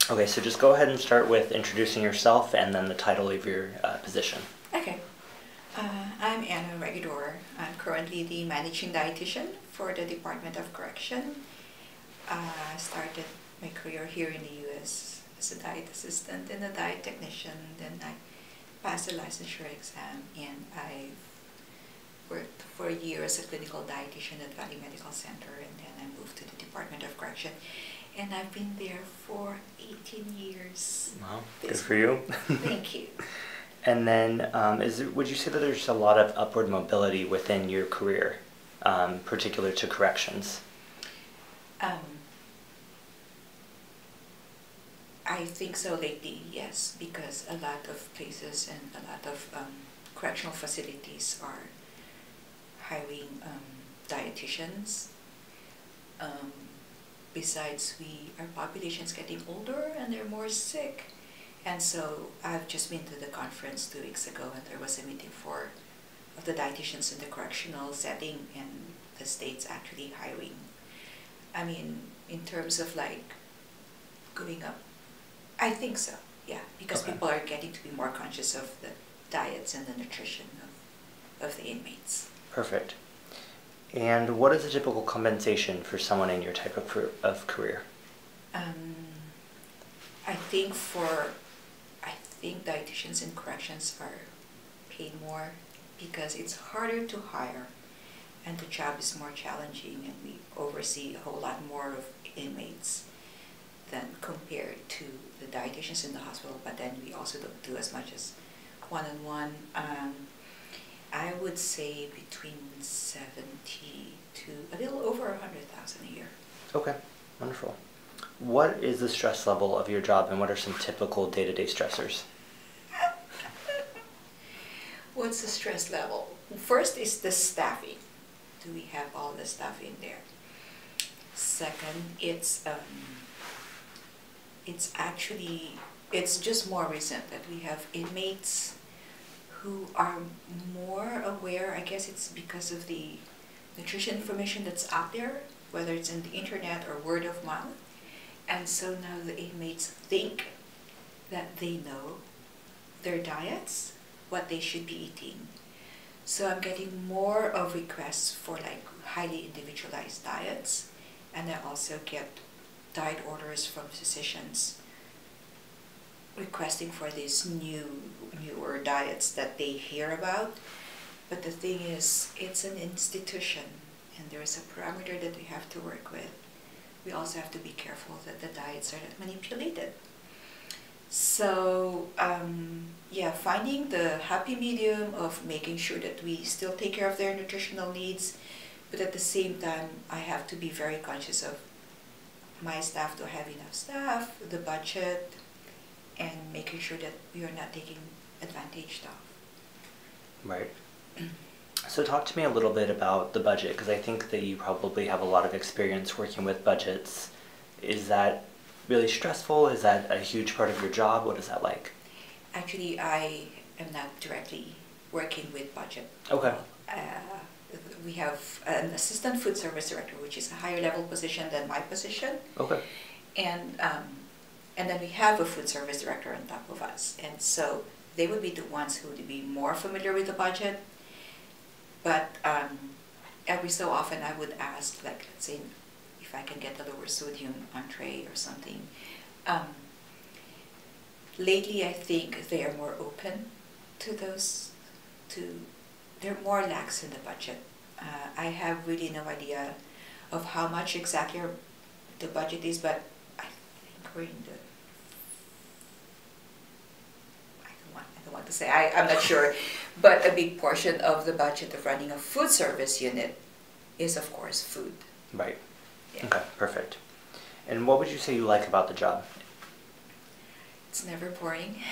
Okay, so just go ahead and start with introducing yourself and then the title of your position. Okay. I'm Anna Regidor. I'm currently the Managing Dietitian for the Department of Correction. I started my career here in the U.S. as a diet assistant and a diet technician. Then I passed the licensure exam, and I worked for a year as a clinical dietitian at Valley Medical Center, and then I moved to the Department of Correction. And I've been there for 18 years. Wow, good for you. Thank you. And then, would you say that there's a lot of upward mobility within your career, particular to corrections? I think so lately, yes, because a lot of places and a lot of correctional facilities are hiring dietitians. Besides, our population's getting older and they're more sick. And so I've just been to the conference 2 weeks ago, and there was a meeting of the dietitians in the correctional setting, and the state's actually hiring. I mean, in terms of like going up, I think so, yeah, because Okay. people are getting to be more conscious of the diets and the nutrition of the inmates. Perfect. And what is the typical compensation for someone in your type of career? I think dietitians in corrections are paid more because it's harder to hire and the job is more challenging, and we oversee a whole lot more of inmates than compared to the dietitians in the hospital, but then we also don't do as much as one-on-one. I would say between 70 to a little over 100,000 a year. Okay, wonderful. What is the stress level of your job, and what are some typical day-to-day stressors? What's the stress level? First is the staffing. Do we have all the staff in there? Second, it's just more recent that we have inmates who are more aware. I guess it's because of the nutrition information that's out there, whether it's in the internet or word of mouth. And so now the inmates think that they know their diets, what they should be eating. So I'm getting more of requests for like highly individualized diets, and I also get diet orders from physicians requesting for these newer diets that they hear about. But the thing is, it's an institution, and there is a parameter that we have to work with. We also have to be careful that the diets are not manipulated. So yeah, finding the happy medium of making sure that we still take care of their nutritional needs, but at the same time I have to be very conscious of my staff to have enough staff, the budget, and making sure that we are not taking advantage of. Right. So talk to me a little bit about the budget, because I think that you probably have a lot of experience working with budgets. Is that really stressful? Is that a huge part of your job? What is that like? Actually, I am not directly working with budget. Okay. We have an assistant food service director, which is a higher level position than my position. Okay. And then we have a food service director on top of us. And so they would be the ones who would be more familiar with the budget. But every so often I would ask, like, let's say, if I can get a lower sodium entree or something. Lately, I think they are more open to those, they're more lax in the budget. I have really no idea of how much exactly the budget is, but I think we're in the, I don't want to say, I'm not sure, but a big portion of the budget of running a food service unit is, of course, food. Right. Yeah. Okay, perfect. And what would you say you like about the job? It's never boring.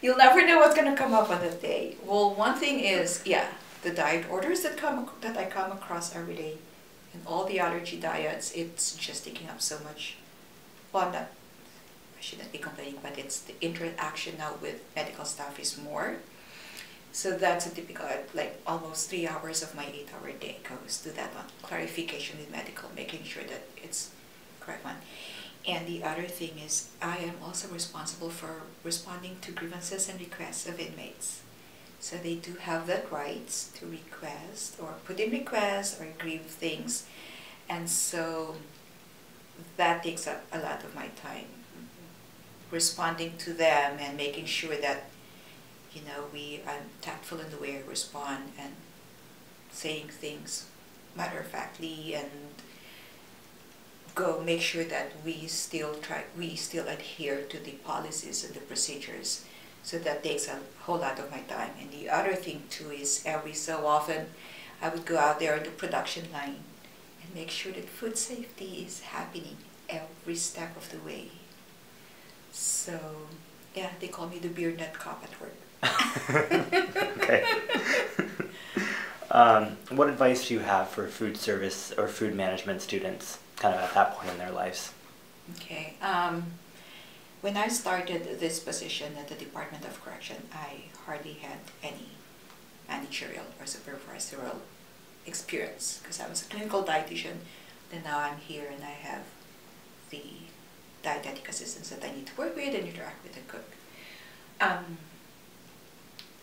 You'll never know what's going to come up on the day. Well, one thing is, yeah, the diet orders that I come across every day, and all the allergy diets, it's just taking up so much. Well, I shouldn't be complaining, but it's the interaction now with medical staff is more. So that's a typical, like almost 3 hours of my 8-hour day goes to that one. Clarification with medical, making sure that it's correct one. And the other thing is I am also responsible for responding to grievances and requests of inmates. So they do have that rights to request or put in requests or grieve things. And so that takes up a lot of my time, responding to them and making sure that, I'm tactful in the way I respond and saying things matter-of-factly, and make sure that we still adhere to the policies and the procedures. So that takes a whole lot of my time. And the other thing too is every so often I would go out there on the production line and make sure that food safety is happening every step of the way. So yeah, they call me the beer nut cop at work. Okay. What advice do you have for food service or food management students kind of at that point in their lives? Okay. When I started this position at the Department of Correction, I hardly had any managerial or supervisorial experience because I was a clinical dietitian. Then now I'm here and I have the dietetic assistants that I need to work with and interact with and cook.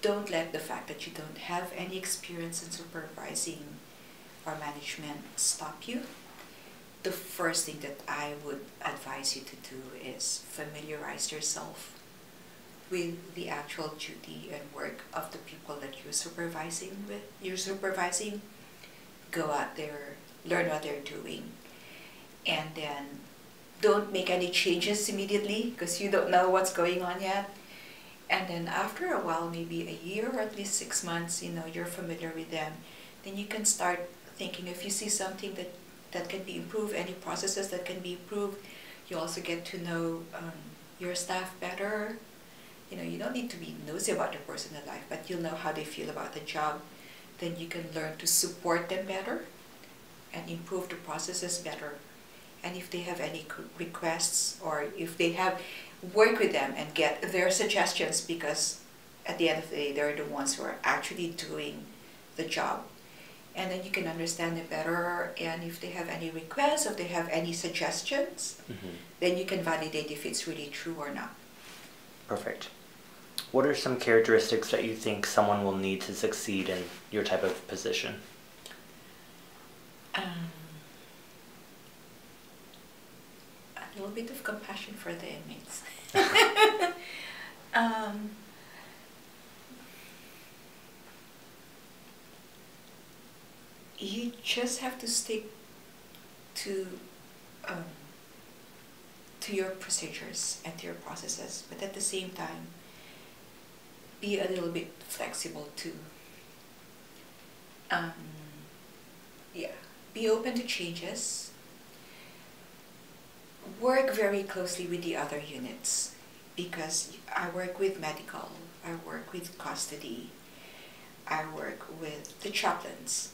Don't let the fact that you don't have any experience in supervising or management stop you. The first thing that I would advise you to do is familiarize yourself with the actual duty and work of the people that you're supervising. Go out there, learn what they're doing, and then don't make any changes immediately because you don't know what's going on yet. And then after a while, maybe a year or at least 6 months, you're familiar with them, then you can start thinking if you see something that can be improved, any processes that can be improved. You also get to know your staff better. You don't need to be nosy about their personal life, but you'll know how they feel about the job. Then you can learn to support them better and improve the processes better. And if they have any requests or if they have, work with them and get their suggestions, because at the end of the day, they're the ones who are actually doing the job. And then you can understand it better, and if they have any requests, if they have any suggestions, then you can validate if it's really true or not. Perfect. What are some characteristics that you think someone will need to succeed in your type of position? A little bit of compassion for the inmates. You just have to stick to your procedures and to your processes, but at the same time, be a little bit flexible too. Be open to changes. Work very closely with the other units, because I work with medical, I work with custody, I work with the chaplains.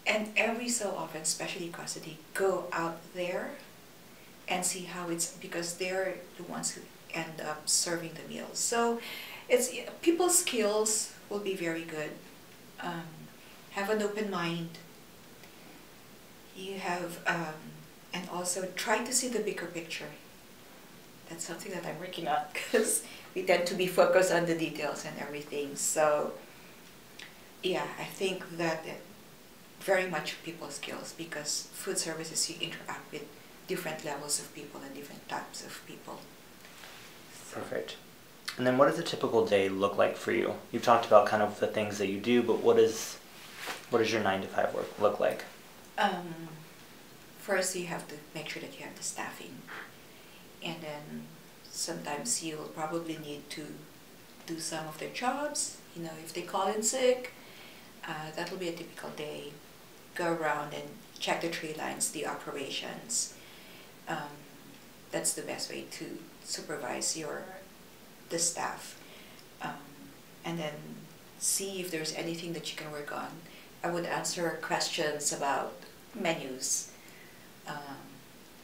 And every so often, especially custody, go out there and see how it's, because they're the ones who end up serving the meals. So it's, people's skills will be very good. Have an open mind. You have, and also try to see the bigger picture. That's something that I'm working on, because we tend to be focused on the details and everything. So yeah, I think that very much people skills, because food services, you interact with different levels of people and different types of people. Perfect. And then what does a typical day look like for you? You've talked about kind of the things that you do, but what does your 9-to-5 work look like? First, you have to make sure that you have the staffing. And then sometimes you'll probably need to do some of their jobs. If they call in sick, that'll be a typical day. Go around and check the tree lines, the operations. That's the best way to supervise the staff. And then see if there's anything that you can work on. I would answer questions about menus.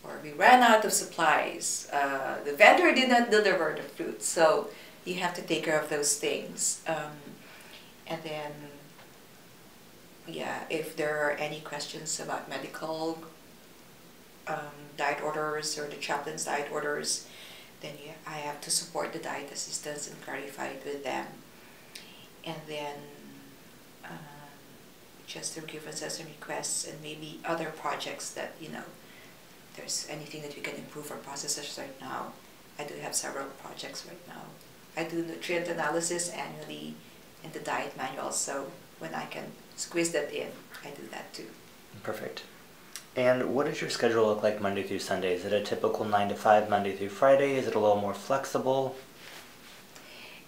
Or we ran out of supplies. The vendor did not deliver the fruit. So you have to take care of those things. And then, yeah, if there are any questions about medical, diet orders or the chaplain's diet orders, then I have to support the diet assistants and clarify it with them. And then just to give us some requests and maybe other projects that, there's anything that we can improve our processes right now. I do have several projects right now. I do nutrient analysis annually in the diet manual, so when I can squeeze that in, I do that too. Perfect. And what does your schedule look like Monday through Sunday? Is it a typical 9 to 5 Monday through Friday? Is it a little more flexible?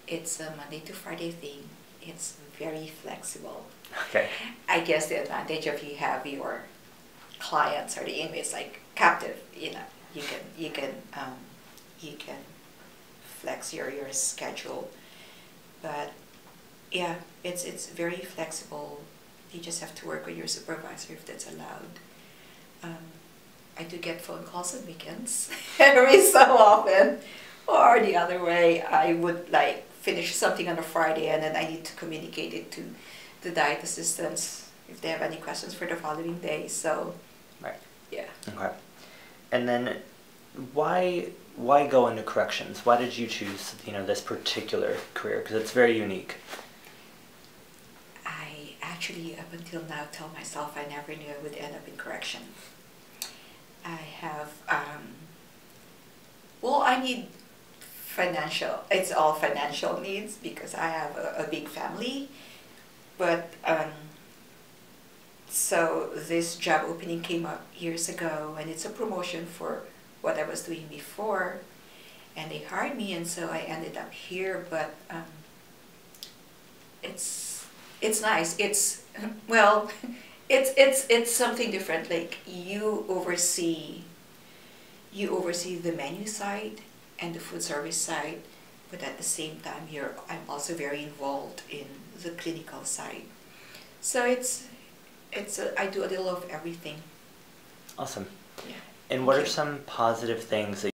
It's a Monday to Friday thing. It's very flexible. Okay. I guess the advantage of you have your clients or the inmates like captive, you can flex your schedule. But yeah, it's very flexible. You just have to work with your supervisor if that's allowed. I do get phone calls on weekends every so often, or the other way, I would finish something on a Friday and then I need to communicate it to the diet assistants if they have any questions for the following day. So, right. Yeah. Okay. And then, why go into corrections? Why did you choose this particular career? Because it's very unique. I actually, up until now, tell myself I never knew I would end up in correction. I have, I need it's all financial needs because I have a big family, but so this job opening came up years ago and it's a promotion for what I was doing before, and they hired me, and so I ended up here. But it's nice. It's it's something different. Like you oversee the menu side and the food service side, but at the same time I'm also very involved in the clinical side. So I do a little of everything. Awesome. Yeah. And what are some positive things that